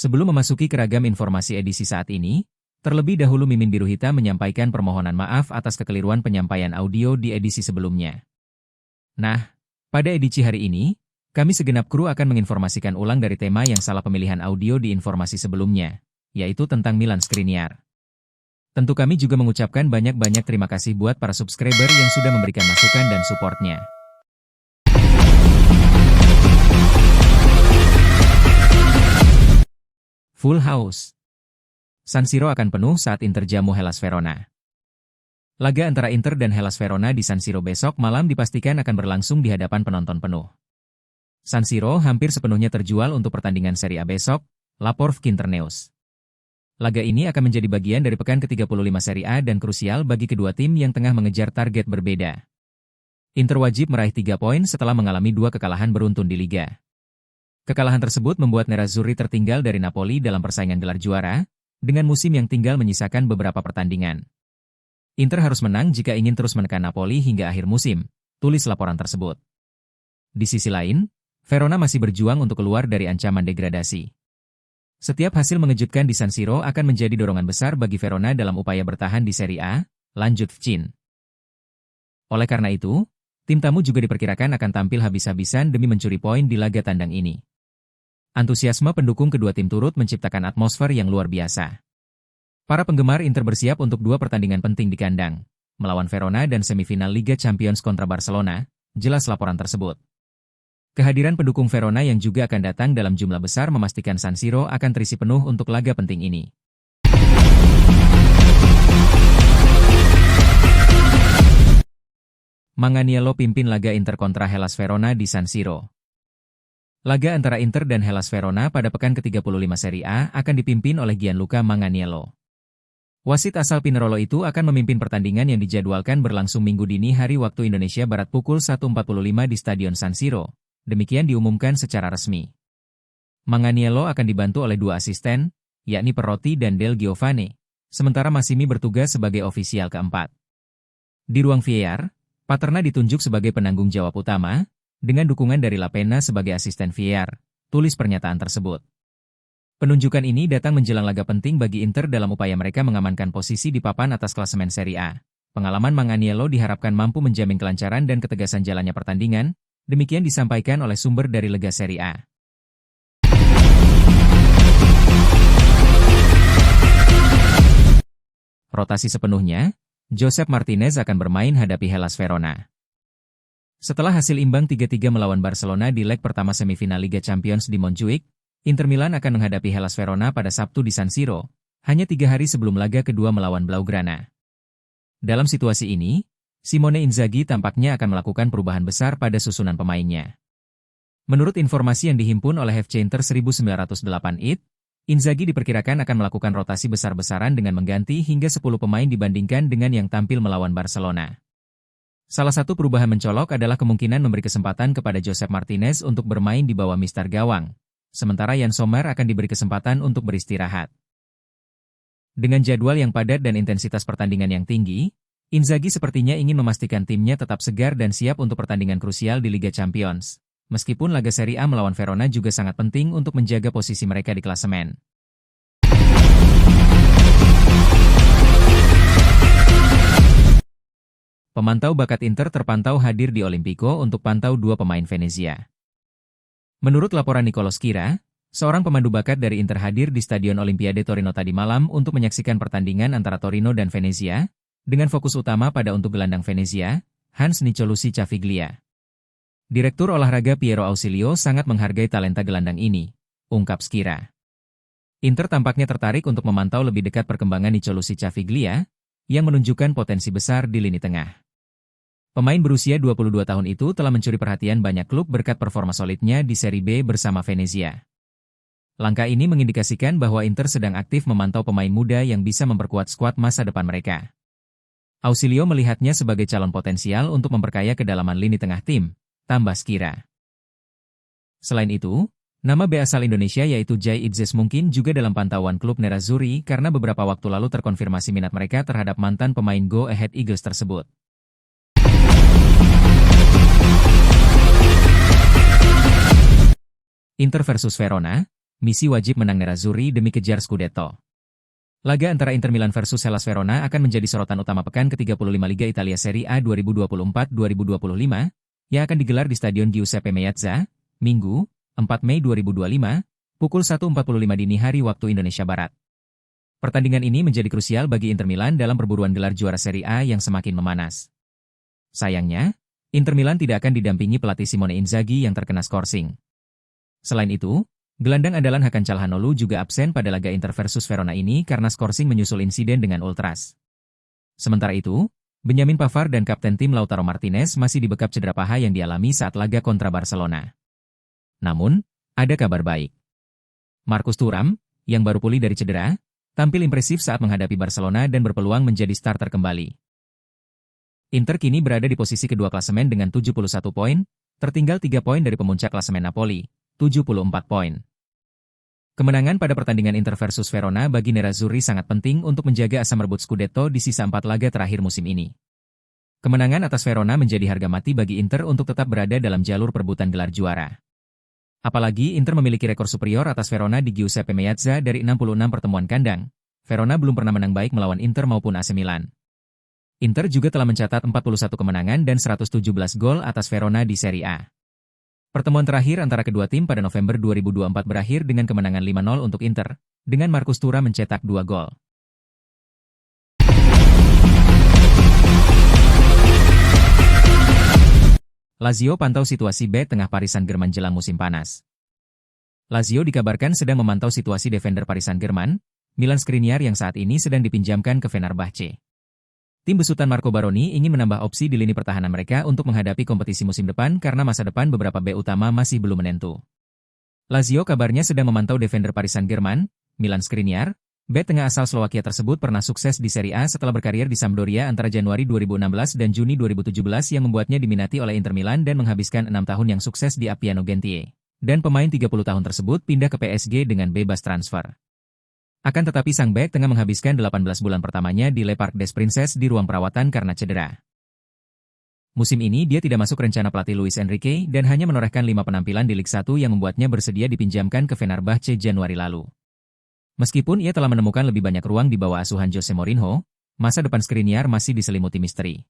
Sebelum memasuki keragam informasi edisi saat ini, terlebih dahulu Mimin Biru Hitam menyampaikan permohonan maaf atas kekeliruan penyampaian audio di edisi sebelumnya. Nah, pada edisi hari ini, kami segenap kru akan menginformasikan ulang dari tema yang salah pemilihan audio di informasi sebelumnya, yaitu tentang Milan Skriniar. Tentu kami juga mengucapkan banyak-banyak terima kasih buat para subscriber yang sudah memberikan masukan dan supportnya. Full house. San Siro akan penuh saat Inter jamu Hellas Verona. Laga antara Inter dan Hellas Verona di San Siro besok malam dipastikan akan berlangsung di hadapan penonton penuh. San Siro hampir sepenuhnya terjual untuk pertandingan Serie A besok, lapor Vkinternews. Laga ini akan menjadi bagian dari pekan ke-35 Serie A dan krusial bagi kedua tim yang tengah mengejar target berbeda. Inter wajib meraih 3 poin setelah mengalami 2 kekalahan beruntun di Liga. Kekalahan tersebut membuat Nerazzurri tertinggal dari Napoli dalam persaingan gelar juara, dengan musim yang tinggal menyisakan beberapa pertandingan. Inter harus menang jika ingin terus menekan Napoli hingga akhir musim, tulis laporan tersebut. Di sisi lain, Verona masih berjuang untuk keluar dari ancaman degradasi. Setiap hasil mengejutkan di San Siro akan menjadi dorongan besar bagi Verona dalam upaya bertahan di Serie A, lanjut Vcin. Oleh karena itu, tim tamu juga diperkirakan akan tampil habis-habisan demi mencuri poin di laga tandang ini. Antusiasme pendukung kedua tim turut menciptakan atmosfer yang luar biasa. Para penggemar Inter bersiap untuk 2 pertandingan penting di kandang, melawan Verona dan semifinal Liga Champions kontra Barcelona, jelas laporan tersebut. Kehadiran pendukung Verona yang juga akan datang dalam jumlah besar memastikan San Siro akan terisi penuh untuk laga penting ini. Manganiello pimpin laga Inter kontra Hellas Verona di San Siro. Laga antara Inter dan Hellas Verona pada pekan ke-35 Serie A akan dipimpin oleh Gianluca Manganiello. Wasit asal Pinerolo itu akan memimpin pertandingan yang dijadwalkan berlangsung Minggu dini hari waktu Indonesia Barat pukul 1.45 di Stadion San Siro. Demikian diumumkan secara resmi. Manganiello akan dibantu oleh 2 asisten, yakni Perotti dan Del Giovane, sementara Massimi bertugas sebagai ofisial keempat. Di ruang VAR, Paterna ditunjuk sebagai penanggung jawab utama, dengan dukungan dari La Pena sebagai asisten VAR, tulis pernyataan tersebut. Penunjukan ini datang menjelang laga penting bagi Inter dalam upaya mereka mengamankan posisi di papan atas klasemen Serie A. Pengalaman Manganiello diharapkan mampu menjamin kelancaran dan ketegasan jalannya pertandingan, demikian disampaikan oleh sumber dari Lega Serie A. Rotasi sepenuhnya, Josep Martinez akan bermain hadapi Hellas Verona. Setelah hasil imbang 3-3 melawan Barcelona di leg pertama semifinal Liga Champions di Montjuic, Inter Milan akan menghadapi Hellas Verona pada Sabtu di San Siro, hanya 3 hari sebelum laga kedua melawan Blaugrana. Dalam situasi ini, Simone Inzaghi tampaknya akan melakukan perubahan besar pada susunan pemainnya. Menurut informasi yang dihimpun oleh FC Inter 1908 Inzaghi diperkirakan akan melakukan rotasi besar-besaran dengan mengganti hingga 10 pemain dibandingkan dengan yang tampil melawan Barcelona. Salah satu perubahan mencolok adalah kemungkinan memberi kesempatan kepada Josep Martinez untuk bermain di bawah Mister Gawang, sementara Yann Sommer akan diberi kesempatan untuk beristirahat. Dengan jadwal yang padat dan intensitas pertandingan yang tinggi, Inzaghi sepertinya ingin memastikan timnya tetap segar dan siap untuk pertandingan krusial di Liga Champions, meskipun laga Serie A melawan Verona juga sangat penting untuk menjaga posisi mereka di klasemen. Pemantau bakat Inter terpantau hadir di Olimpico untuk pantau 2 pemain Venezia. Menurut laporan Nicolo Schira, seorang pemandu bakat dari Inter hadir di Stadion Olimpiade Torino tadi malam untuk menyaksikan pertandingan antara Torino dan Venezia, dengan fokus utama pada untuk gelandang Venezia, Hans Nicolosi Caviglia. Direktur olahraga Piero Ausilio sangat menghargai talenta gelandang ini, ungkap Schira. Inter tampaknya tertarik untuk memantau lebih dekat perkembangan Nicolosi Caviglia, yang menunjukkan potensi besar di lini tengah. Pemain berusia 22 tahun itu telah mencuri perhatian banyak klub berkat performa solidnya di Serie B bersama Venezia. Langkah ini mengindikasikan bahwa Inter sedang aktif memantau pemain muda yang bisa memperkuat skuad masa depan mereka. Ausilio melihatnya sebagai calon potensial untuk memperkaya kedalaman lini tengah tim, tambah Schira. Selain itu, nama B asal Indonesia yaitu Jai Idzes mungkin juga dalam pantauan klub Nerazzurri karena beberapa waktu lalu terkonfirmasi minat mereka terhadap mantan pemain Go Ahead Eagles tersebut. Inter versus Verona, Misi wajib menang Nerazzurri demi kejar Scudetto. Laga antara Inter Milan versus Hellas Verona akan menjadi sorotan utama pekan ke-35 Liga Italia Serie A 2024-2025 yang akan digelar di Stadion Giuseppe Meazza, Minggu, 4 Mei 2025, pukul 1.45 dini hari waktu Indonesia Barat. Pertandingan ini menjadi krusial bagi Inter Milan dalam perburuan gelar juara Serie A yang semakin memanas. Sayangnya, Inter Milan tidak akan didampingi pelatih Simone Inzaghi yang terkena skorsing. Selain itu, gelandang andalan Hakan Calhanoglu juga absen pada laga Inter versus Verona ini karena skorsing menyusul insiden dengan Ultras. Sementara itu, Benjamin Pavard dan kapten tim Lautaro Martinez masih dibekap cedera paha yang dialami saat laga kontra Barcelona. Namun, ada kabar baik. Marcus Thuram, yang baru pulih dari cedera, tampil impresif saat menghadapi Barcelona dan berpeluang menjadi starter kembali. Inter kini berada di posisi kedua klasemen dengan 71 poin, tertinggal 3 poin dari pemuncak klasemen Napoli, 74 poin. Kemenangan pada pertandingan Inter versus Verona bagi Nerazzurri sangat penting untuk menjaga asa merebut Scudetto di sisa 4 laga terakhir musim ini. Kemenangan atas Verona menjadi harga mati bagi Inter untuk tetap berada dalam jalur perebutan gelar juara. Apalagi Inter memiliki rekor superior atas Verona di Giuseppe Meazza dari 66 pertemuan kandang. Verona belum pernah menang baik melawan Inter maupun AC Milan. Inter juga telah mencatat 41 kemenangan dan 117 gol atas Verona di Serie A. Pertemuan terakhir antara kedua tim pada November 2024 berakhir dengan kemenangan 5-0 untuk Inter, dengan Marcus Thuram mencetak 2 gol. Lazio pantau situasi bek tengah Paris Saint-Germain jelang musim panas. Lazio dikabarkan sedang memantau situasi defender Paris Saint-Germain, Milan Skriniar yang saat ini sedang dipinjamkan ke Fenerbahce. Tim besutan Marco Baroni ingin menambah opsi di lini pertahanan mereka untuk menghadapi kompetisi musim depan karena masa depan beberapa bek utama masih belum menentu. Lazio kabarnya sedang memantau defender Paris Saint-Germain, Milan Skriniar. Bek tengah asal Slovakia tersebut pernah sukses di Serie A setelah berkarier di Sampdoria antara Januari 2016 dan Juni 2017 yang membuatnya diminati oleh Inter Milan dan menghabiskan 6 tahun yang sukses di Appiano Gentile. Dan pemain 30 tahun tersebut pindah ke PSG dengan bebas transfer. Akan tetapi sang bek tengah menghabiskan 18 bulan pertamanya di Le Parc des Princes di ruang perawatan karena cedera. Musim ini dia tidak masuk rencana pelatih Luis Enrique dan hanya menorehkan 5 penampilan di Liga 1 yang membuatnya bersedia dipinjamkan ke Fenerbahce Januari lalu. Meskipun ia telah menemukan lebih banyak ruang di bawah asuhan Jose Mourinho, masa depan Skriniar masih diselimuti misteri.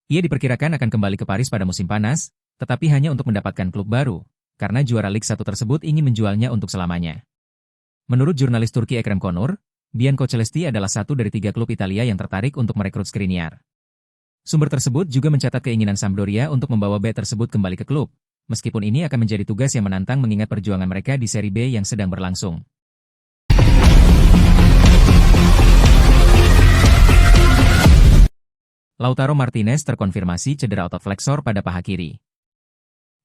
Ia diperkirakan akan kembali ke Paris pada musim panas, tetapi hanya untuk mendapatkan klub baru, karena juara Liga 1 tersebut ingin menjualnya untuk selamanya. Menurut jurnalis Turki Ekrem Konur, Bianco Celesti adalah satu dari 3 klub Italia yang tertarik untuk merekrut Skriniar. Sumber tersebut juga mencatat keinginan Sampdoria untuk membawa bek tersebut kembali ke klub, meskipun ini akan menjadi tugas yang menantang mengingat perjuangan mereka di Serie B yang sedang berlangsung. Lautaro Martinez terkonfirmasi cedera otot fleksor pada paha kiri.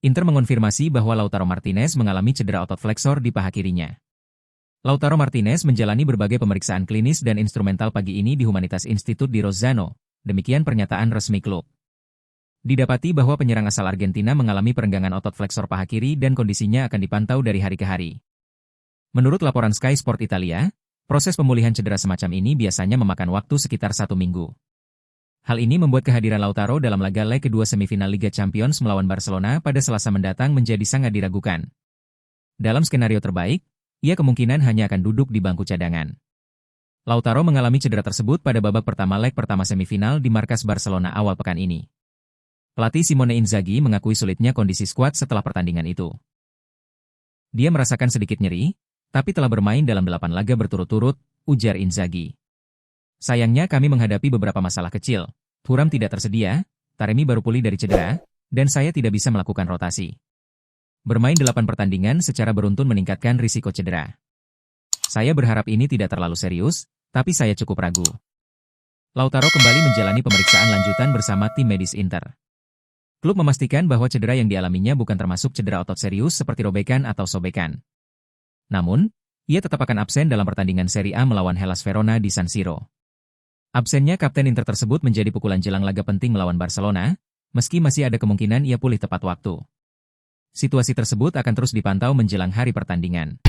Inter mengonfirmasi bahwa Lautaro Martinez mengalami cedera otot fleksor di paha kirinya. Lautaro Martinez menjalani berbagai pemeriksaan klinis dan instrumental pagi ini di Humanitas Institute di Rozzano, demikian pernyataan resmi klub. Didapati bahwa penyerang asal Argentina mengalami perenggangan otot fleksor paha kiri dan kondisinya akan dipantau dari hari ke hari. Menurut laporan Sky Sport Italia, proses pemulihan cedera semacam ini biasanya memakan waktu sekitar 1 minggu. Hal ini membuat kehadiran Lautaro dalam laga leg kedua semifinal Liga Champions melawan Barcelona pada Selasa mendatang menjadi sangat diragukan. Dalam skenario terbaik, ia kemungkinan hanya akan duduk di bangku cadangan. Lautaro mengalami cedera tersebut pada babak pertama leg pertama semifinal di markas Barcelona awal pekan ini. Pelatih Simone Inzaghi mengakui sulitnya kondisi skuad setelah pertandingan itu. Dia merasakan sedikit nyeri, tapi telah bermain dalam 8 laga berturut-turut, ujar Inzaghi. Sayangnya kami menghadapi beberapa masalah kecil. Thuram tidak tersedia, Taremi baru pulih dari cedera, dan saya tidak bisa melakukan rotasi. Bermain 8 pertandingan secara beruntun meningkatkan risiko cedera. Saya berharap ini tidak terlalu serius, tapi saya cukup ragu. Lautaro kembali menjalani pemeriksaan lanjutan bersama tim medis Inter. Klub memastikan bahwa cedera yang dialaminya bukan termasuk cedera otot serius seperti robekan atau sobekan. Namun, ia tetap akan absen dalam pertandingan Serie A melawan Hellas Verona di San Siro. Absennya kapten Inter tersebut menjadi pukulan jelang laga penting melawan Barcelona, meski masih ada kemungkinan ia pulih tepat waktu. Situasi tersebut akan terus dipantau menjelang hari pertandingan.